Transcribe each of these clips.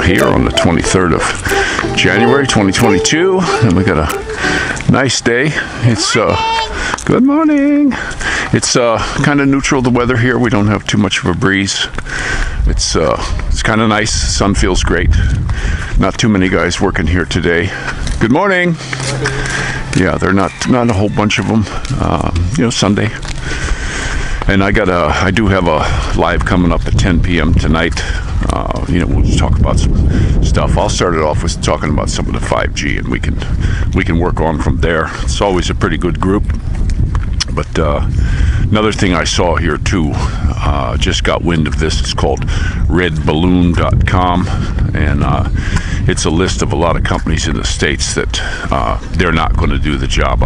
here on the 23rd of January 2022, and we got a nice day. It's good morning. It's kind of neutral, the weather here. We don't have too much of a breeze. It's kind of nice. The sun feels great. Not too many guys working here today. Good morning. Yeah, they're not a whole bunch of them. Sunday. And I do have a live coming up at 10 p.m. tonight. We'll just talk about some stuff. I'll start it off with talking about some of the 5G, and we can work on from there. It's always a pretty good group. But another thing I saw here too, just got wind of this. It's called redballoon.com, and it's a list of a lot of companies in the States that they're not going to do the job.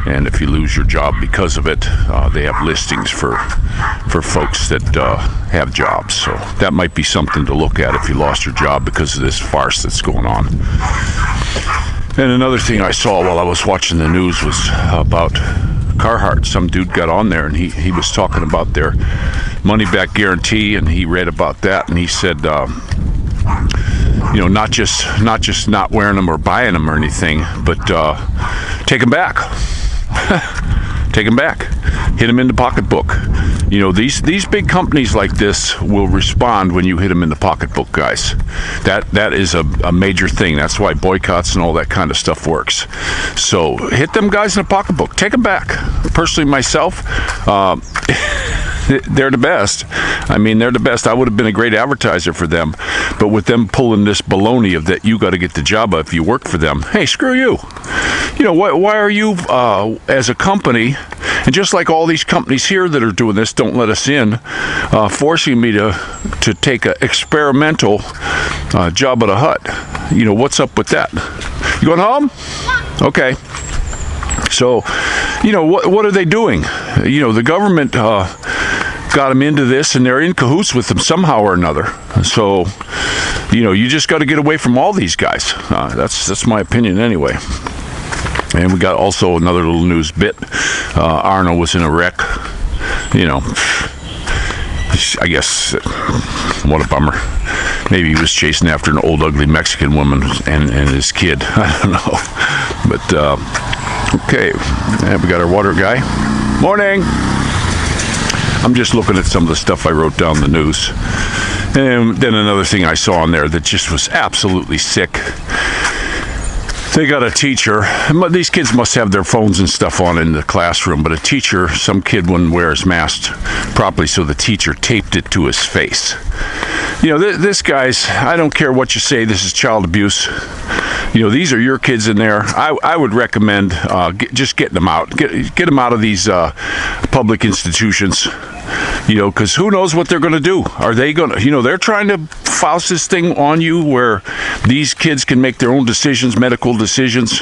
And if you lose your job because of it, they have listings for folks that have jobs. So that might be something to look at if you lost your job because of this farce that's going on. And another thing I saw while I was watching the news was about Carhartt. Some dude got on there and he was talking about their money back guarantee, and he read about that, and he said, not just not wearing them or buying them or anything, but take them back. Take them back. Hit them in the pocketbook. These big companies like this will respond when you hit them in the pocketbook, guys. That is a major thing. That's why boycotts and all that kind of stuff works. So hit them guys in the pocketbook. Take them back. Personally, myself, they're the best. I mean, they're the best. I would have been a great advertiser for them, but with them pulling this baloney of that you got to get the job if you work for them. Hey, screw you. Why are you, as a company, and just like all these companies here that are doing this, don't let us in, forcing me to take an experimental job at a hut. What's up with that? You going home? Okay. So, what are they doing? The government got them into this, and they're in cahoots with them somehow or another. So, you just got to get away from all these guys. That's my opinion anyway. And we got also another little news bit. Arno was in a wreck. I guess, what a bummer. Maybe he was chasing after an old ugly Mexican woman and his kid. I don't know. But, okay. And we got our water guy. Morning. I'm just looking at some of the stuff I wrote down in the news. And then another thing I saw on there that just was absolutely sick. They got a teacher. These kids must have their phones and stuff on in the classroom, but a teacher, some kid wouldn't wear his mask properly, so the teacher taped it to his face. This guy's, I don't care what you say, this is child abuse. These are your kids in there. I would recommend just getting them out. Get them out of these public institutions. Because who knows what they're going to do? Are they going to, they're trying to force this thing on you where these kids can make their own decisions, medical decisions.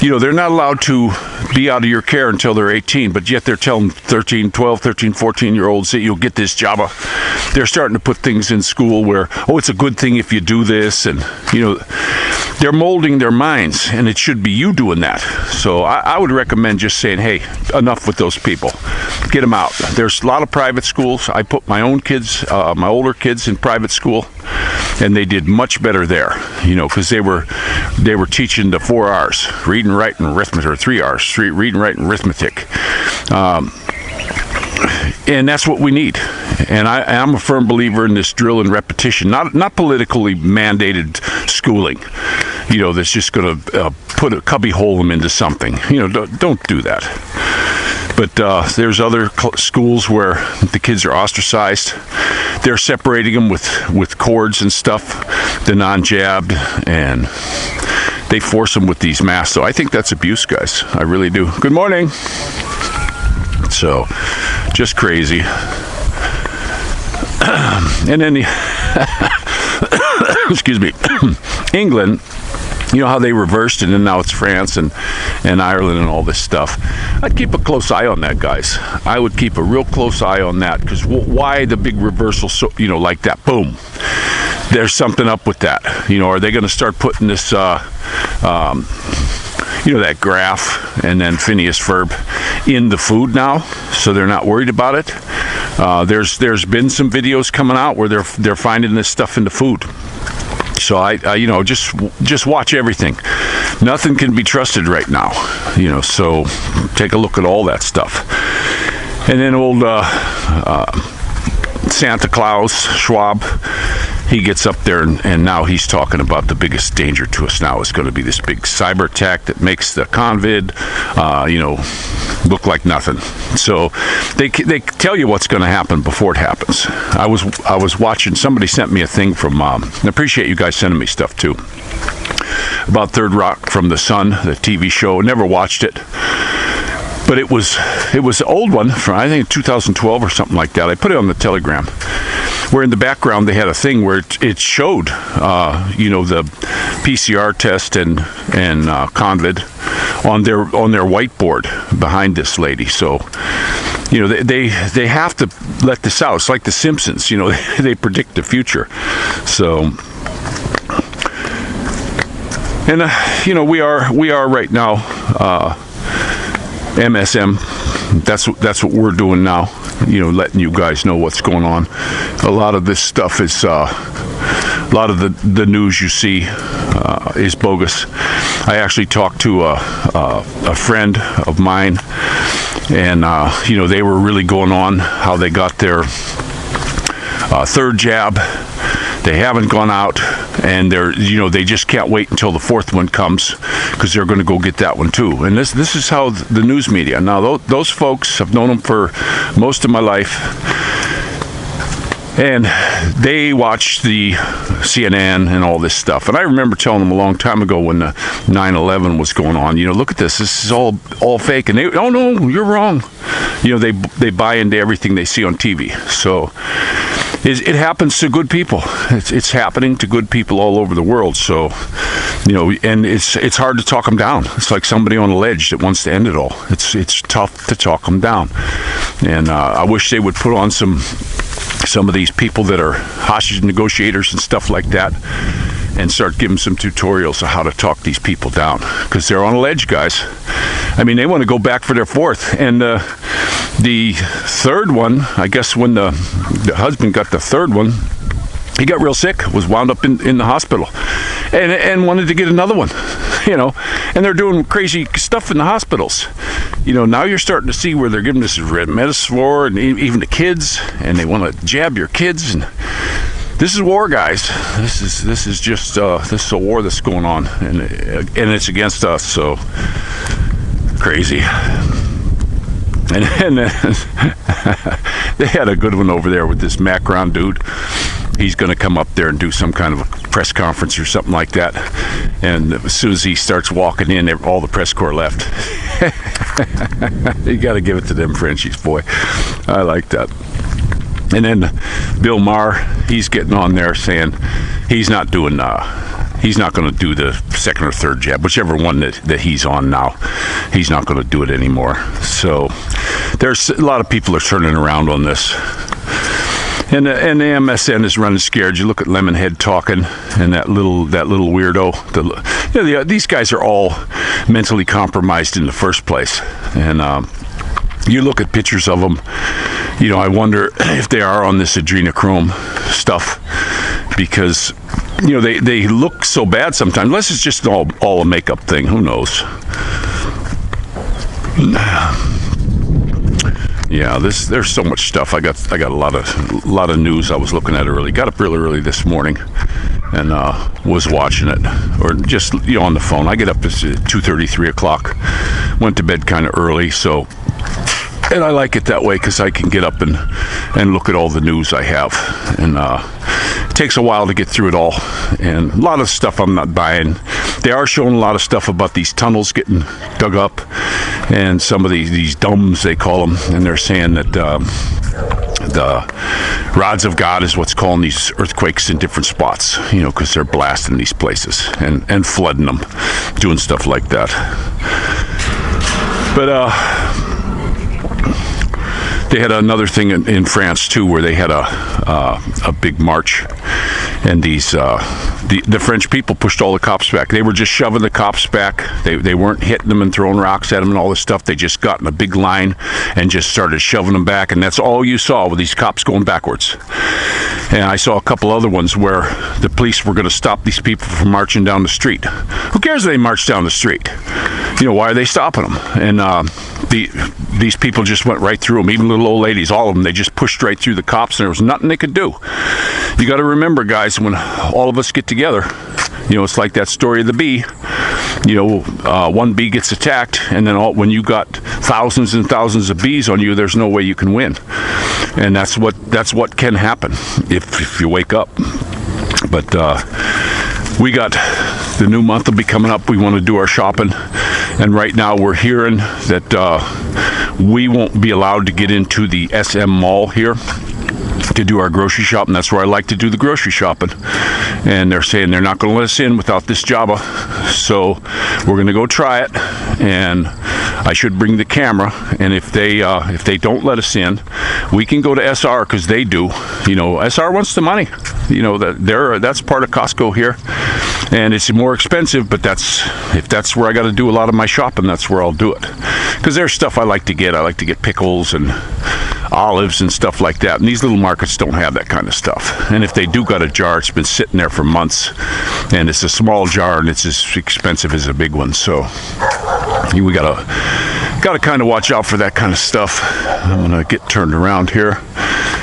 They're not allowed to be out of your care until they're 18, but yet they're telling 13, 14-year-olds that you'll get this job. They're starting to put things in school where, it's a good thing if you do this, and, they're molding their minds, and it should be you doing that. So I would recommend just saying, hey, enough with those people. Get them out. There's a lot of private schools. I put my own kids, my older kids in private school, and they did much better there, because they were teaching the 4 R's, reading, writing, arithmetic, or 3 R's, reading, writing, arithmetic. And that's what we need. And I'm a firm believer in this drill and repetition, not politically mandated schooling, that's just going to put a cubby hole them into something. Don't do that. But there's other schools where the kids are ostracized. They're separating them with cords and stuff, the non-jabbed, and they force them with these masks. So I think that's abuse, guys. I really do. Good morning. So, just crazy. And then excuse me, England, how they reversed it, and now it's France and Ireland and all this stuff. I'd keep a close eye on that, guys. I would keep a real close eye on that, because why the big reversal, like that? Boom. There's something up with that. Are they going to start putting this, that graph and then Phineas Ferb in the food now, so they're not worried about it? There's been some videos coming out where they're finding this stuff in the food. So I just watch everything. Nothing can be trusted right now, so take a look at all that stuff. And then old Santa Claus, Schwab, he gets up there and now he's talking about the biggest danger to us now is going to be this big cyber attack that makes the COVID, look like nothing. So they tell you what's going to happen before it happens. I was watching, somebody sent me a thing from, I appreciate you guys sending me stuff too, about Third Rock from the Sun, the TV show. Never watched it. But it was an old one from, I think, 2012 or something like that. I put it on the Telegram, where in the background they had a thing where it showed, the PCR test and COVID on their whiteboard behind this lady. So, they have to let this out. It's like The Simpsons. They predict the future. So, and we are right now. MSM, that's what we're doing now, letting you guys know what's going on. A lot of this stuff is a lot of the news you see is bogus. I actually talked to a friend of mine, and they were really going on how they got their third jab. They haven't gone out, and they just can't wait until the fourth one comes, because they're going to go get that one too. And this is how the news media. Now, those folks, I've known them for most of my life, and they watch the CNN and all this stuff. And I remember telling them a long time ago when the 9/11 was going on, look at this is all fake. And they, oh no, you're wrong. They buy into everything they see on TV. So it happens to good people. It's happening to good people all over the world. So, and it's hard to talk them down. It's like somebody on a ledge that wants to end it all. It's tough to talk them down. And I wish they would put on some of these people that are hostage negotiators and stuff like that, and start giving some tutorials of how to talk these people down, because they're on a ledge, guys. I mean, they want to go back for their fourth. And the third one, I guess when the husband got the third one, he got real sick, was wound up in the hospital, and wanted to get another one, and they're doing crazy stuff in the hospitals. Now you're starting to see where they're giving this Remdesivir, and even the kids, and they want to jab your kids. And this is war, guys. This is just this is a war that's going on, and it's against us. So crazy. And they had a good one over there with this Macron dude. He's going to come up there and do some kind of a press conference or something like that. And as soon as he starts walking in, all the press corps left. You got to give it to them Frenchies, boy. I like that. And then Bill Maher, he's getting on there saying he's not doing he's not going to do the second or third jab, whichever one that he's on now. He's not going to do it anymore. So there's a lot of people are turning around on this. And the MSN is running scared. You look at Lemonhead talking, and that little weirdo. These guys are all mentally compromised in the first place. And you look at pictures of them. I wonder if they are on this adrenochrome stuff, because they look so bad sometimes. Unless it's just all a makeup thing. Who knows? Yeah, there's so much stuff. I got a lot of news I was looking at early. Got up really early this morning and was watching it, or just on the phone. I get up at 2:30, 3 o'clock. Went to bed kind of early, so. And I like it that way because I can get up and look at all the news I have. And it takes a while to get through it all. And a lot of stuff I'm not buying. They are showing a lot of stuff about these tunnels getting dug up. And some of these domes, they call them. And they're saying that the rods of God is what's calling these earthquakes in different spots. Because they're blasting these places and flooding them. Doing stuff like that. But, they had another thing in France too, where they had a big march, and these the French people pushed all the cops back. They were just shoving the cops back. They weren't hitting them and throwing rocks at them and all this stuff. They just got in a big line and just started shoving them back, and that's all you saw with these cops going backwards. And I saw a couple other ones where the police were going to stop these people from marching down the street. Who cares if they march down the street? You know, why are they stopping them? And these people just went right through them. Even little old ladies, all of them, they just pushed right through the cops, and there was nothing they could do. You got to remember, guys, when all of us get together, you know, it's like that story of the bee. You know, one bee gets attacked, and then when you got thousands and thousands of bees on you, there's no way you can win. And that's what can happen if you wake up. But we got the new month will be coming up. We want to do our shopping, and right now we're hearing that we won't be allowed to get into the SM Mall here to do our grocery shopping. That's where I like to do the grocery shopping, and they're saying they're not going to let us in without this Java. So we're going to go try it, and I should bring the camera, and if they don't let us in, we can go to SR, because they do. You know, SR wants the money. You know, that's part of Costco here, and it's more expensive, but if that's where I got to do a lot of my shopping, that's where I'll do it, because there's stuff I like to get. I like to get pickles and olives and stuff like that, and these little markets don't have that kind of stuff. And if they do got a jar, it's been sitting there for months, and it's a small jar, and it's as expensive as a big one. So we gotta kind of watch out for that kind of stuff. I'm gonna get turned around here.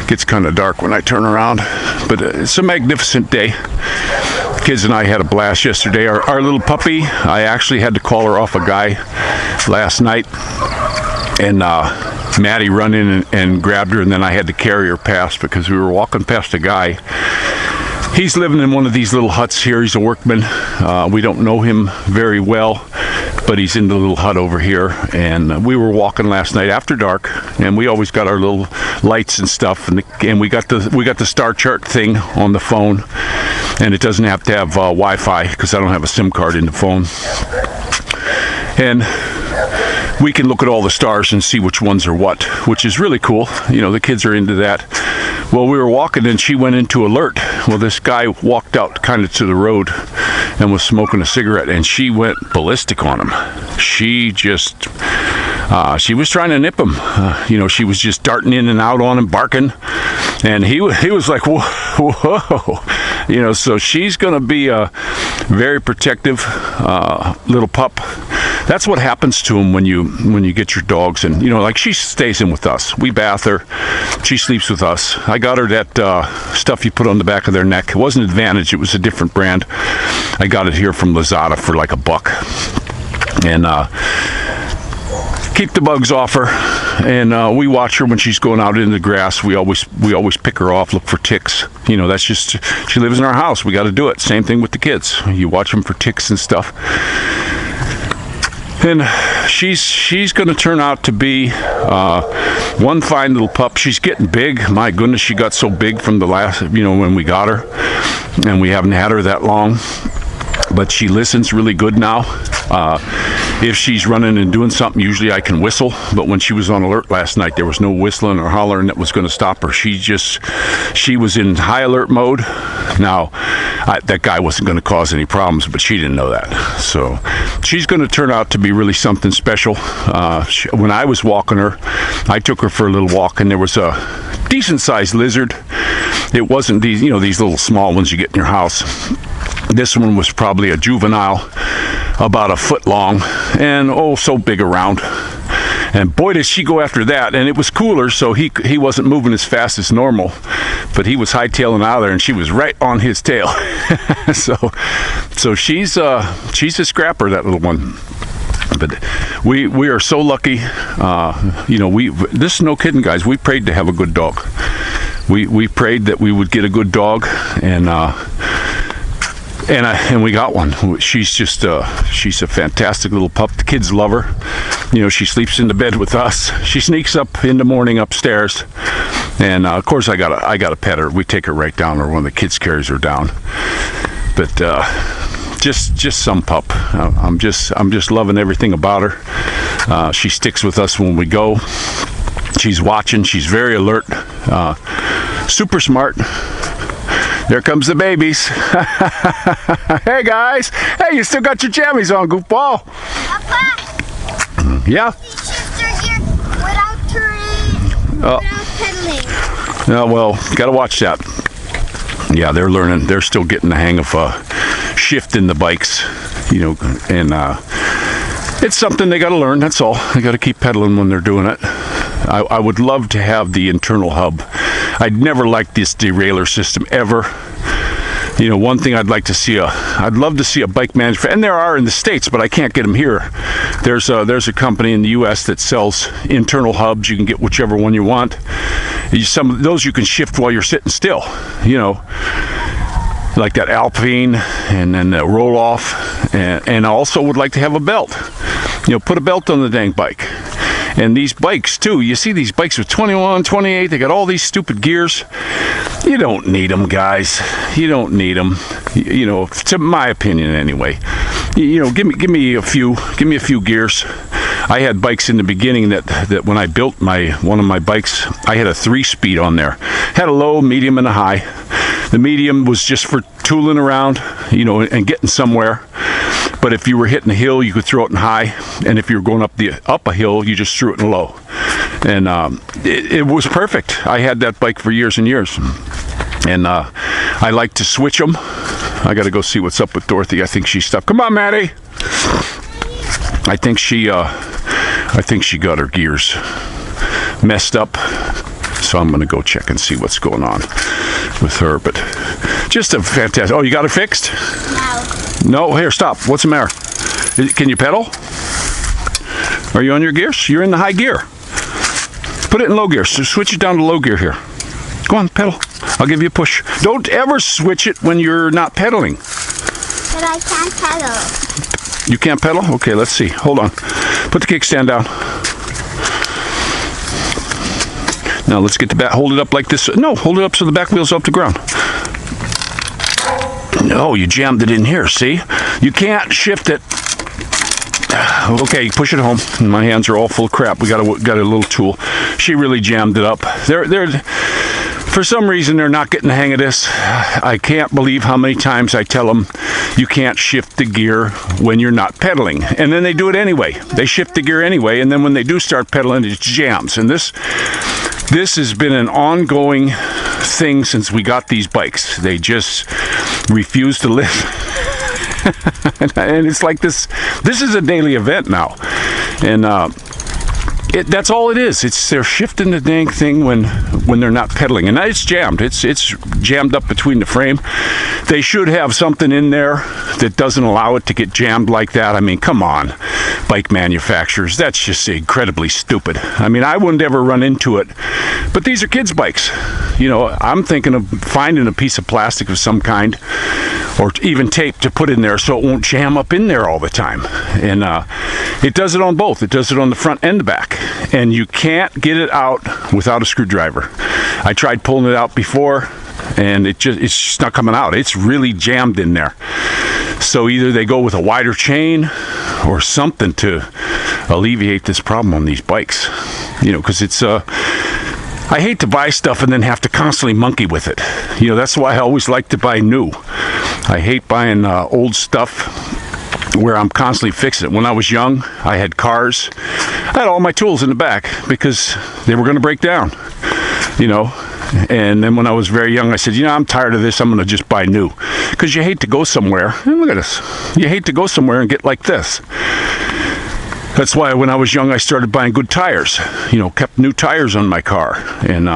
It gets kind of dark when I turn around, but it's a magnificent day. Kids and I had a blast yesterday. Our little puppy, I actually had to call her off a guy last night, and Maddie run in and grabbed her, and then I had to carry her past because we were walking past a guy. He's living in one of these little huts here. He's a workman. We don't know him very well, but he's in the little hut over here. And we were walking last night after dark, and we always got our little lights and stuff, and we got the star chart thing on the phone, and it doesn't have to have Wi-Fi because I don't have a SIM card in the phone. And we can look at all the stars and see which ones are what, which is really cool. You know, the kids are into that. Well, we were walking, and she went into alert. Well, this guy walked out kind of to the road and was smoking a cigarette, and she went ballistic on him. She just, she was trying to nip him. You know, she was just darting in and out on him, barking, and he was like, whoa. You know, so she's going to be a very protective little pup. That's what happens to them when you get your dogs. And, you know, like, she stays in with us. We bath her. She sleeps with us. I got her that stuff you put on the back of their neck. It wasn't Advantage. It was a different brand. I got it here from Lazada for like $1. And keep the bugs off her. And we watch her when she's going out in the grass. We always pick her off, look for ticks. You know, that's just, she lives in our house. We got to do it. Same thing with the kids. You watch them for ticks and stuff. And she's going to turn out to be one fine little pup. She's getting big. My goodness, she got so big from the last, you know, when we got her. And we haven't had her that long. But she listens really good now. If she's running and doing something, usually I can whistle. But when she was on alert last night, there was no whistling or hollering that was going to stop her. She was in high alert mode. Now, that guy wasn't going to cause any problems, but she didn't know that. So she's going to turn out to be really something special. When I was walking her, I took her for a little walk, and there was a decent-sized lizard. It wasn't these little small ones you get in your house. This one was probably a juvenile, about 1 foot long, and oh, so big around. And boy, did she go after that. And it was cooler, so he wasn't moving as fast as normal, but he was hightailing out of there, and she was right on his tail. so she's a scrapper, that little one. But we are so lucky. You know, this is no kidding, guys. We prayed to have a good dog. We prayed that we would get a good dog, and we got one. She's she's a fantastic little pup. The kids love her. You know, she sleeps in the bed with us. She sneaks up in the morning upstairs, and of course I gotta pet her. We take her right down, or one of the kids carries her down. But just some pup. I'm just loving everything about her. She sticks with us when we go. She's watching. She's very alert. Super smart. There comes the babies. Hey guys. Hey, you still got your jammies on, goofball. Papa, Yeah. shifter gear without turning, without pedaling. Oh, well, got to watch that. Yeah, they're learning. They're still getting the hang of shifting the bikes, you know, and it's something they got to learn. That's all. They got to keep pedaling when they're doing it. I would love to have the internal hub. I'd never liked this derailleur system ever. You know, one thing I'd like to see I'd love to see a bike manufacturer, and there are in the States, but I can't get them here. There's a company in the U.S. that sells internal hubs. You can get whichever one you want. Some of those you can shift while you're sitting still, you know, like that Alpine and then the roll off. And I also would like to have a belt. You know, put a belt on the dang bike. And these bikes too, you see these bikes with 21, 28, they got all these stupid gears. You don't need them, guys. You don't need them. You know, to my opinion anyway. You know, give me a few gears. I had bikes in the beginning that when I built one of my bikes, I had a 3-speed on there. Had a low, medium, and a high. The medium was just for tooling around, you know, and getting somewhere. But if you were hitting a hill, you could throw it in high, and if you were going up a hill, you just threw it in low. And it was perfect. I had that bike for years and years, and I like to switch them. I got to go see what's up with Dorothy. I think she's stuck. Come on, Maddie. I think she got her gears messed up, so I'm going to go check and see what's going on with her. But just a fantastic. Oh, you got it fixed? No, here, stop. What's the matter? Can you pedal? Are you on your gears? You're in the high gear. Put it in low gear. So switch it down to low gear here. Go on, pedal. I'll give you a push. Don't ever switch it when you're not pedaling. But I can't pedal. You can't pedal? Okay, let's see. Hold on. Put the kickstand down. Now let's get the back. Hold it up like this. No, hold it up so the back wheel's off the ground. No, you jammed it in here, see? You can't shift it. Okay, push it home. My hands are all full of crap. We got a little tool. She really jammed it up. For some reason, they're not getting the hang of this. I can't believe how many times I tell them you can't shift the gear when you're not pedaling. And then they do it anyway. They shift the gear anyway, and then when they do start pedaling, it jams. And this has been an ongoing thing since we got these bikes. They just refuse to live. And it's like this is a daily event now. And that's all it is. They're shifting the dang thing when they're not pedaling, and it's jammed. It's jammed up between the frame. They should have something in there that doesn't allow it to get jammed like that. I mean, come on, bike manufacturers. That's just incredibly stupid. I mean, I wouldn't ever run into it, but these are kids' bikes. You know, I'm thinking of finding a piece of plastic of some kind, or even tape to put in there so it won't jam up in there all the time. And it does it on both. It does it on the front and the back. And you can't get it out without a screwdriver. I tried pulling it out before, and it's just not coming out. It's really jammed in there. So either they go with a wider chain or something to alleviate this problem on these bikes. You know, because it's I hate to buy stuff and then have to constantly monkey with it. You know, that's why I always like to buy new. I hate buying old stuff where I'm constantly fixing it. When I was young, I had cars. I had all my tools in the back because they were going to break down, you know. And then when I was very young, I said, you know, I'm tired of this. I'm going to just buy new. Because you hate to go somewhere. And look at this. You hate to go somewhere and get like this. That's why when I was young, I started buying good tires. You know, kept new tires on my car. And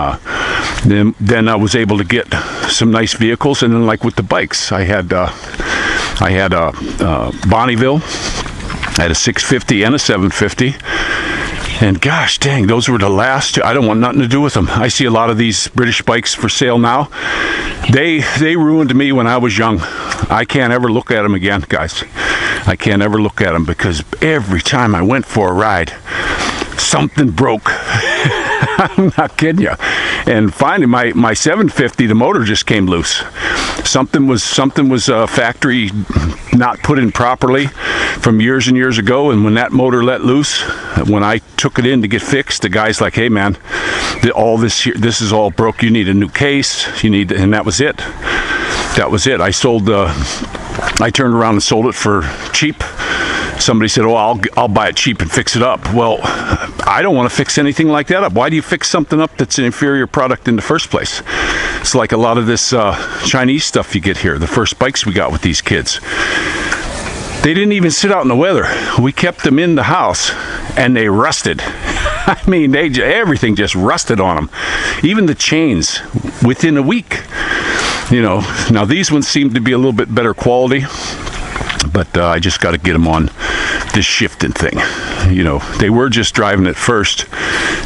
then I was able to get some nice vehicles. And then like with the bikes, I had Bonneville. I had a 650 and a 750. And gosh dang, those were the last two. I don't want nothing to do with them. I see a lot of these British bikes for sale now. They ruined me when I was young. I can't ever look at them again, guys. I can't ever look at them because every time I went for a ride, something broke. I'm not kidding you. And finally, my 750, the motor just came loose. Something was factory not put in properly from years and years ago. And when that motor let loose, when I took it in to get fixed, the guy's like, "Hey man, all this here, this is all broke. You need a new case. And that was it." that was it. I turned around and sold it for cheap. Somebody said, "Oh, I'll buy it cheap and fix it up." Well, I don't want to fix anything like that up. Why do you fix something up that's an inferior product in the first place? It's like a lot of this Chinese stuff you get here. The first bikes we got with these kids, they didn't even sit out in the weather. We kept them in the house, and they rusted. I mean, everything just rusted on them. Even the chains within a week. You know, now these ones seem to be a little bit better quality, but I just got to get them on this shifting thing. You know, they were just driving at first,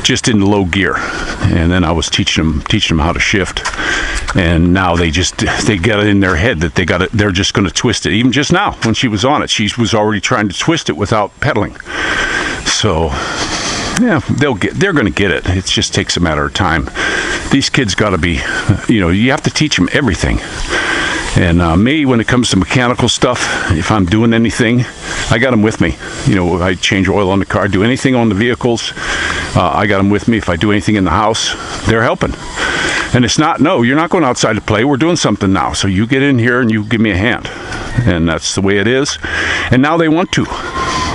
just in low gear, and then I was teaching them how to shift, and now they get it in their head that they're just going to twist it. Even just now, when she was on it, she was already trying to twist it without pedaling. So, yeah, they're going to get it. It just takes a matter of time. These kids got to be, you know, you have to teach them everything. And me, when it comes to mechanical stuff, if I'm doing anything, I got them with me. You know, I change oil on the car, do anything on the vehicles, I got them with me. If I do anything in the house, they're helping. And it's not, no, you're not going outside to play. We're doing something now. So you get in here and you give me a hand. And that's the way it is. And now they want to.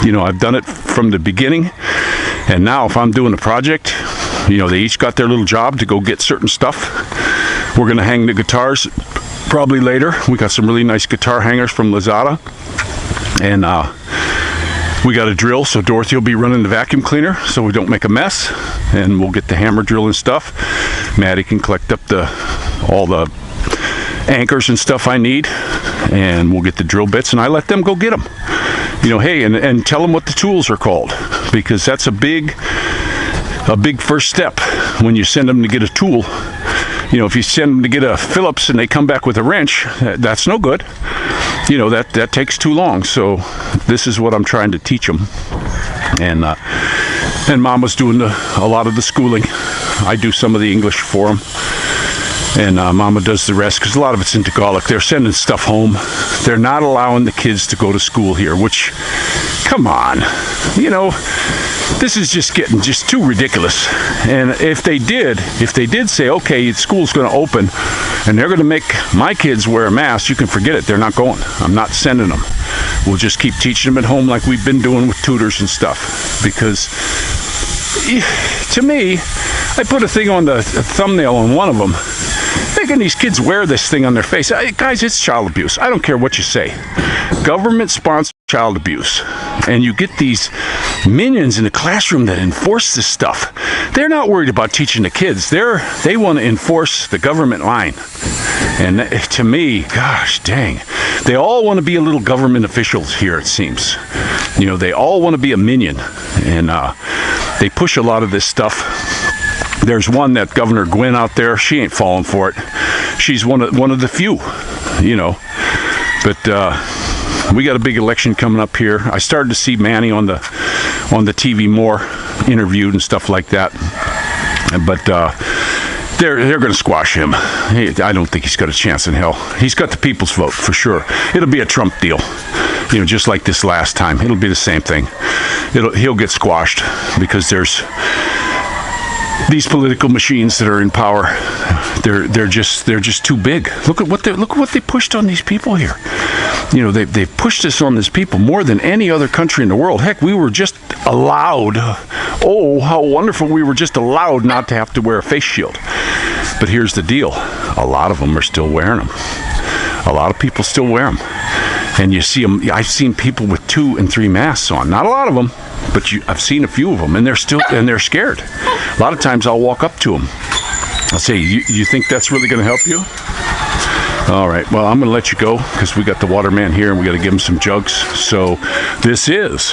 You know, I've done it from the beginning. And now if I'm doing a project, you know, they each got their little job to go get certain stuff. We're going to hang the guitars probably later. We got some really nice guitar hangers from Lazada. And we got a drill, so Dorothy will be running the vacuum cleaner so we don't make a mess. And we'll get the hammer drill and stuff. Maddie can collect up all the anchors and stuff I need. And we'll get the drill bits, and I let them go get them. You know, hey, and tell them what the tools are called, because that's a big first step when you send them to get a tool. You know, if you send them to get a Phillips and they come back with a wrench, that's no good. You know, that takes too long. So this is what I'm trying to teach them. And Mama's doing a lot of the schooling. I do some of the English for them. And Mama does the rest, because a lot of it's in Tagalog. They're sending stuff home. They're not allowing the kids to go to school here, which, come on. You know, this is just getting too ridiculous. And if they did say, okay, school's going to open and they're going to make my kids wear a mask, you can forget it. They're not going. I'm not sending them. We'll just keep teaching them at home like we've been doing with tutors and stuff. Because to me, I put a thing on the thumbnail on one of them, making these kids wear this thing on their face. Guys, it's child abuse. I don't care what you say. Government-sponsored child abuse. And you get these minions in the classroom that enforce this stuff. They're not worried about teaching the kids. They want to enforce the government line. And to me, gosh dang, they all want to be a little government officials here, it seems. You know, they all want to be a minion. And they push a lot of this stuff. There's one, that Governor Gwynn out there, she ain't falling for it. She's one of the few, you know. But we got a big election coming up here. I started to see Manny on the TV more, interviewed and stuff like that. But they're going to squash him. I don't think he's got a chance in hell. He's got the people's vote for sure. It'll be a Trump deal, you know, just like this last time. It'll be the same thing. He'll get squashed because there's these political machines that are in power. They're just too big. Look at what they pushed on these people here. You know, they pushed this on these people more than any other country in the world. Heck, we were just allowed. Oh, how wonderful! We were just allowed not to have to wear a face shield. But here's the deal: a lot of them are still wearing them. A lot of people still wear them, and you see them. I've seen people with 2 and 3 masks on. Not a lot of them, but I've seen a few of them, and they're scared. A lot of times I'll walk up to them. I'll say, you think that's really going to help you? All right, well, I'm going to let you go because we got the waterman here and we got to give him some jugs. So this is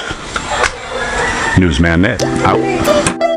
Newsman Ned out.